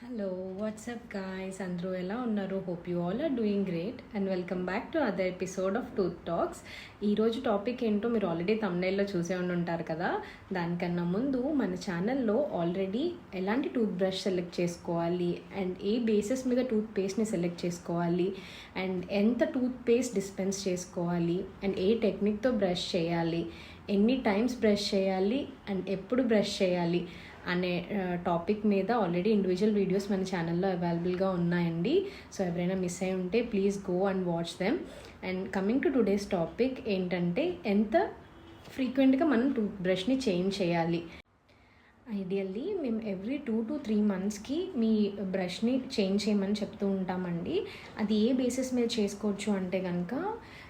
Hello WhatsApp guys, అందరూ ఎలా ఉన్నారు? Hope you all are doing great and welcome back to other episode of tooth talks. ఈరోజు topic ఏంటో మీరు already థంబ్నెయిల్లో చూసే ఉంటారు కదా. దానికన్నా ముందు మన ఛానల్లో ఆల్రెడీ ఎలాంటి టూత్ బ్రష్ సెలెక్ట్ చేసుకోవాలి అండ్ ఏ బేసిస్ మీద టూత్ పేస్ట్ని సెలెక్ట్ చేసుకోవాలి అండ్ ఎంత టూత్ పేస్ట్ డిస్పెన్స్ చేసుకోవాలి అండ్ ఏ టెక్నిక్తో బ్రష్ చేయాలి, ఎన్ని టైమ్స్ బ్రష్ చేయాలి అండ్ ఎప్పుడు బ్రష్ చేయాలి అనే టాపిక్ మీద ఆల్రెడీ ఇండివిజువల్ వీడియోస్ మన ఛానల్లో అవైలబుల్గా ఉన్నాయండి. సో ఎవరైనా మిస్ అయి ఉంటే please go and watch them. And coming to today's topic ఏంటంటే, ఎంత ఫ్రీక్వెంట్గా మనం టూత్ బ్రష్ని చేంజ్ చేయాలి. ఐడియల్లీ మేము ఎవ్రీ 2 to 3 monthsకి మీ బ్రష్ని చేంజ్ చేయమని చెప్తూ ఉంటామండి. అది ఏ బేసిస్ మీద చేసుకోవచ్చు అంటే కనుక,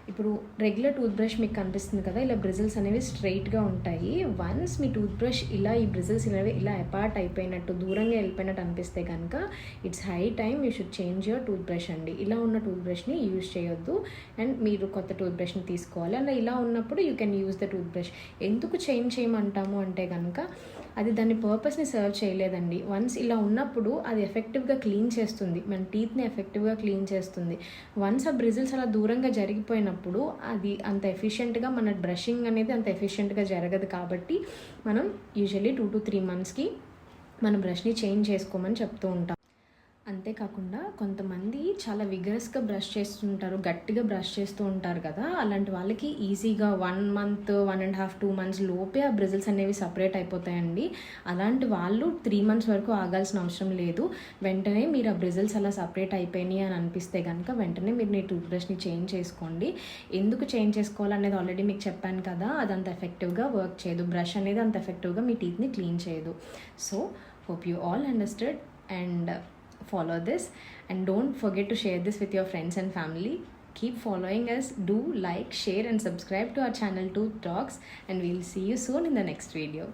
ఇప్పుడు రెగ్యులర్ టూత్ బ్రష్ మీకు కనిపిస్తుంది కదా, ఇలా బ్రిజిల్స్ అనేవి స్ట్రైట్గా ఉంటాయి. వన్స్ మీ టూత్ బ్రష్ ఇలా ఈ బ్రిజిల్స్ అనేవి ఇలా అపార్ట్ అయిపోయినట్టు, దూరంగా వెళ్ళిపోయినట్టు అనిపిస్తే కనుక it's high time you should change your tooth brush అండి. ఇలా ఉన్న టూత్ బ్రష్ని యూజ్ చేయొద్దు అండ్ మీరు కొత్త టూత్ బ్రష్ని తీసుకోవాలి. అండ్ ఇలా ఉన్నప్పుడు you can use the tooth brush. ఎందుకు చేంజ్ చేయమంటాము అంటే కనుక, అది దాని పర్పస్ని సర్వ్ చేయలేదండి. వన్స్ ఇలా ఉన్నప్పుడు అది ఎఫెక్టివ్గా క్లీన్ చేస్తుంది, మన టీత్ని ఎఫెక్టివ్గా క్లీన్ చేస్తుంది. వన్స్ ఆ బ్రిజిల్స్ అలా దూరంగా జరిగిపోయినప్పుడు అది అంత ఎఫిషియెంట్గా మన బ్రషింగ్ అనేది అంత ఎఫిషియెంట్గా జరగదు. కాబట్టి మనం యూజువల్లీ 2 to 3 monthsకి మన బ్రష్ని చేంజ్ చేసుకోమని చెప్తూ ఉంటాం. అంతేకాకుండా కొంతమంది చాలా విగరస్గా బ్రష్ చేస్తుంటారు, గట్టిగా బ్రష్ చేస్తూ ఉంటారు కదా. అలాంటి వాళ్ళకి ఈజీగా 1 month, 1.5, 2 months లోపే ఆ బ్రిజిల్స్ అనేవి సపరేట్ అయిపోతాయండి. అలాంటి వాళ్ళు 3 months వరకు ఆగాల్సిన అవసరం లేదు. వెంటనే మీరు ఆ బ్రిజిల్స్ అలా సపరేట్ అయిపోయినాయి అని అనిపిస్తే కనుక వెంటనే మీరు మీ టూత్ బ్రష్ని చేంజ్ చేసుకోండి. ఎందుకు చేంజ్ చేసుకోవాలనేది ఆల్రెడీ మీకు చెప్పాను కదా, అది అంత ఎఫెక్టివ్గా వర్క్ చేయదు. బ్రష్ అనేది అంత ఎఫెక్టివ్గా మీ టీత్ని క్లీన్ చేయదు. So hope you all understood and follow this, and don't forget to share this with your friends and family. Keep following us, do like, share and subscribe to our channel Tooth Talks, and we'll see you soon in the next video.